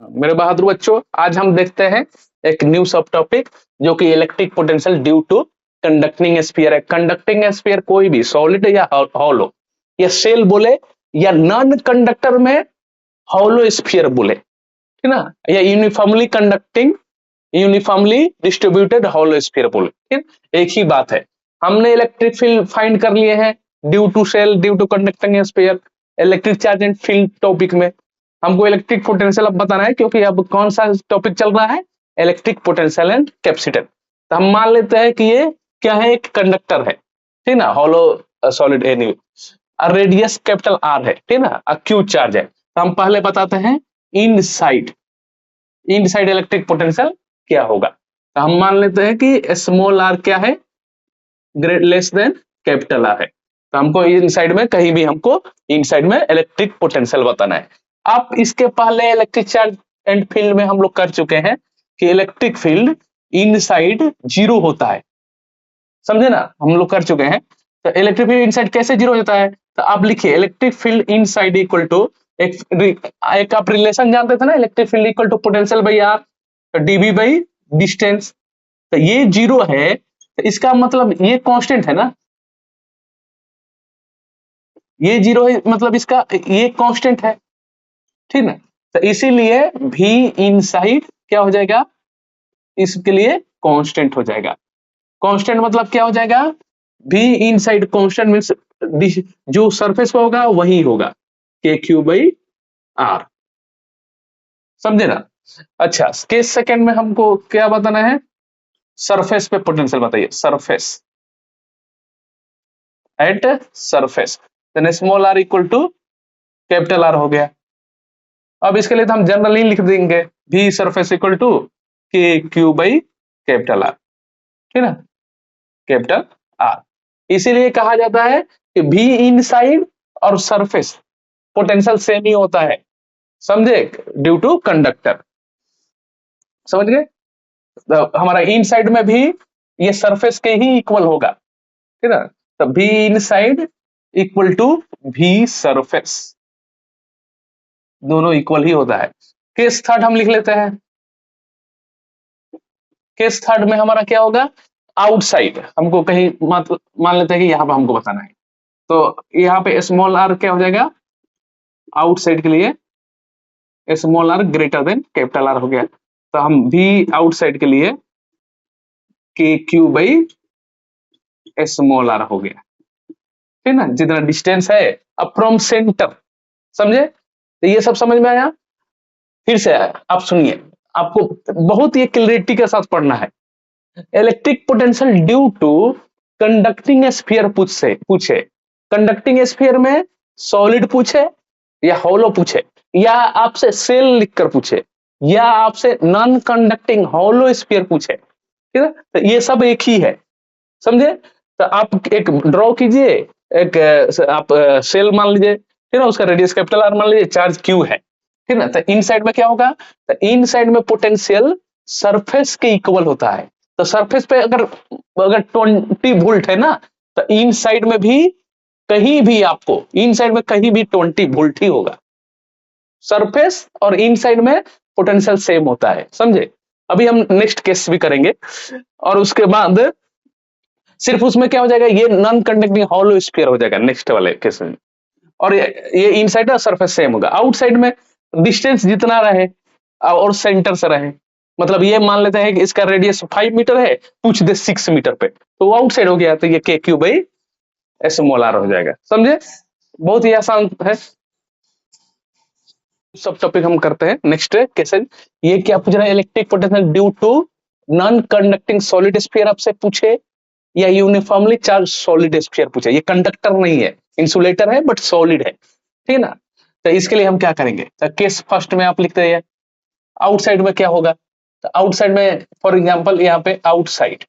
मेरे बहादुर बच्चों, आज हम देखते हैं एक न्यू सब टॉपिक जो कि electric potential due to conducting sphere है। कंडक्टिंग स्फीयर कोई भी सॉलिड या हॉलो या सेल बोले या नॉन कंडक्टर में हॉलो स्फीयर बोले, ठीक ना, या uniformly conducting uniformly distributed hollow sphere बोले, ठीक, एक ही बात है। हमने इलेक्ट्रिक फील्ड फाइंड कर लिए हैं due to shell, due to conducting sphere, electric charge and field topic में हमको इलेक्ट्रिक पोटेंशियल अब बताना है, क्योंकि अब कौन सा टॉपिक चल रहा है, इलेक्ट्रिक पोटेंशियल एंड कैपेसिटर। तो हम मान लेते हैं कि ये क्या है, एक कंडक्टर है, ठीक ना, hollow solid any, radius capital R है, ठीक ना, क्यू चार्ज है। तो हम पहले बताते हैं इनसाइड इलेक्ट्रिक पोटेंशियल क्या होगा। तो हम मान लेते हैं कि स्मॉल आर क्या है, great less than capital are है। तो हमको इनसाइड में कहीं भी हमको इनसाइड में इलेक्ट्रिक पोटेंशियल बताना है। आप इसके पहले इलेक्ट्रिक चार्ज एंड फील्ड में हम लोग कर चुके हैं कि इलेक्ट्रिक फील्ड इनसाइड जीरो होता है, समझे ना, हम लोग कर चुके हैं। तो इलेक्ट्रिक फील्ड इनसाइड कैसे जीरो होता है, तो आप लिखिए electric field inside equal to एक आप रिलेशन जानते थे ना, electric field equal to potential by R, तो डीवी बाई डिस्टेंस। तो ये जीरो है, तो इसका मतलब ये कांस्टेंट है ना, ये जीरो है मतलब इसका ये कांस्टेंट है, ठीक ना। तो इसीलिए भी इनसाइड क्या हो जाएगा, इसके लिए कांस्टेंट हो जाएगा। कांस्टेंट मतलब क्या हो जाएगा, भी इनसाइड कांस्टेंट मींस जो सरफेस पे होगा वही होगा, के क्यू बाई आर, समझे ना। अच्छा, केस सेकंड में हमको क्या बताना है, सरफेस पे पोटेंशियल बताइए, surface at surface, then small R equal to capital R हो गया। अब इसके लिए तो हम जनरली लिख देंगे भी सरफेस इक्वल टू के क्यू बाई कैपिटल आर, ठीक है ना, कैपिटल आर। इसीलिए कहा जाता है कि भी इनसाइड और सरफेस पोटेंशियल सेम ही होता है, समझे, ड्यू टू कंडक्टर, समझ गए। तो हमारा इनसाइड में भी ये सरफेस के ही इक्वल होगा, ठीक है ना। तो भी इनसाइड इक्वल टू भी सरफेस, दोनों इक्वल ही होता है। केस थर्ड हम लिख लेते हैं। केस थर्ड में हमारा क्या होगा, आउटसाइड, हमको कहीं मान लेते हैं कि यहाँ पे हमको बताना है, तो यहाँ पे स्मॉल आर क्या हो जाएगा, आउटसाइड के लिए small R greater than capital R हो गया। तो हम भी आउटसाइड के लिए K Q by small are हो गया, ठीक ना, जितना डिस्टेंस है अब फ्रॉम सेंटर, समझे। तो ये सब समझ में आया। फिर से आप सुनिए, आपको बहुत ही क्लैरिटी के साथ पढ़ना है। Electric potential due to conducting sphere पूछे, कंडक्टिंग स्फीयर में सॉलिड पूछे या हॉलो पूछे, या आपसे सेल लिखकर पूछे, या आपसे नॉन कंडक्टिंग हॉलो स्फीयर पूछे, ठीक है, तो ये सब एक ही है, समझे। तो आप एक ड्रॉ कीजिए, एक आप सेल मान लीजिए, ठीक है, उसका रेडियस कैपिटल आर मान लीजिए, चार्ज क्यू है, ठीक है ना। तो इन साइड में क्या होगा, तो इन साइड में पोटेंशियल सरफेस के इक्वल होता है। तो सरफेस पे अगर 20 वोल्ट है ना, तो इन साइड में भी कहीं भी आपको इन साइड में कहीं भी 20 वोल्ट ही होगा। सरफेस और इन साइड में पोटेंशियल सेम होता है, समझे। अभी हम नेक्स्ट केस भी करेंगे, और उसके बाद सिर्फ उसमें क्या हो जाएगा, ये नॉन कंडक्टिंग हॉलो स्फीयर हो जाएगा नेक्स्ट वाले केस में, और ये इनसाइड का सरफेस सेम होगा। आउटसाइड में डिस्टेंस जितना रहे और सेंटर से रहे, मतलब ये मान लेते हैं कि इसका रेडियस 5 मीटर है, पूछ दे 6 मीटर पे, तो वो आउटसाइड हो गया, तो ये के क्यू बाई स्मॉल आर हो जाएगा, समझे। बहुत ही आसान है। सब टॉपिक हम करते हैं नेक्स्ट कैसे। ये क्या पूछ रहा है, electric potential due to non conducting solid sphere आपसे पूछे या यूनिफॉर्मली चार्ज सॉलिड स्फीयर पूछे। ये कंडक्टर नहीं है, इंसुलेटर है बट सॉलिड है, ठीक है ना। तो इसके लिए हम क्या करेंगे, तो केस फर्स्ट में आप लिखते हैं आउटसाइड में क्या होगा, तो आउटसाइड में फॉर एग्जांपल यहाँ पे आउटसाइड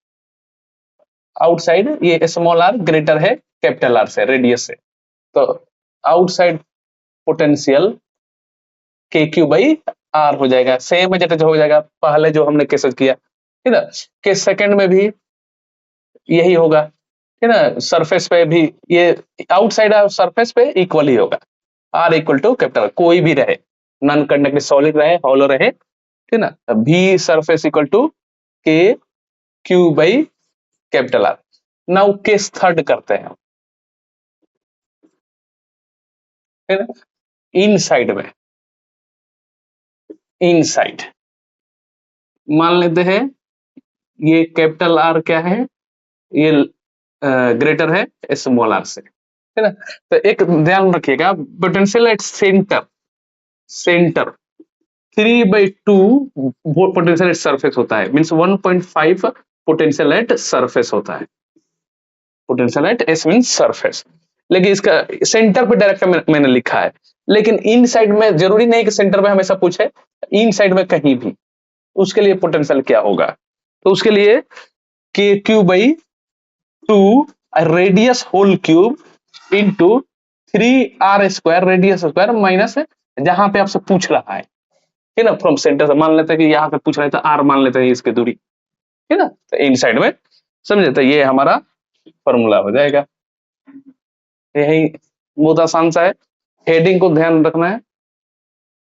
ये स्मॉल आर ग्रेटर है कैपिटल आर से, रेडियस से, तो आउटसाइड पोटेंशियल के क्यू बाई आर हो जाएगा, सेम जो हो जाएगा पहले जो हमने केसेस किया, ठीक है। केस सेकंड में भी यही होगा, ठीक है ना, सरफेस पे भी ये आउटसाइड और सरफेस पे इक्वल ही होगा, आर इक्वल टू कैपिटल कोई भी रहे, नॉन कंडक्टिव सॉलिड रहे, हॉलो रहे, ठीक ना। V सरफेस इक्वल टू के Q by capital R. Now case third करते हैं, ठीक ना। इन साइड में, इन साइड मान लेते हैं ये कैपिटल आर क्या है, ये ग्रेटर है स्मॉल आर से, है ना। तो एक ध्यान रखिएगा, potential at centre, centre 3/2 potential at surface होता है, मींस 1.5 पोटेंशियल एट सरफेस होता है। Potential at S means surface, लेकिन इसका सेंटर पे डायरेक्ट मैंने लिखा है, लेकिन इन साइड में जरूरी नहीं कि सेंटर में हमेशा पूछे, इन साइड में कहीं भी, उसके लिए पोटेंशियल क्या होगा, तो उसके लिए K Q by 2 radius whole cube into 3r square radius square minus जहां पे आपसे पूछ रहा है, ठीक ना, फ्रॉम सेंटर से मान लेते हैं कि यहाँ पे पूछ रहा है तो r मान लेते हैं इसकी दूरी, ठीक ना। तो इन साइड में समझे, तो ये हमारा फॉर्मूला हो जाएगा। यही बहुत आसान सा है, हेडिंग को ध्यान रखना है।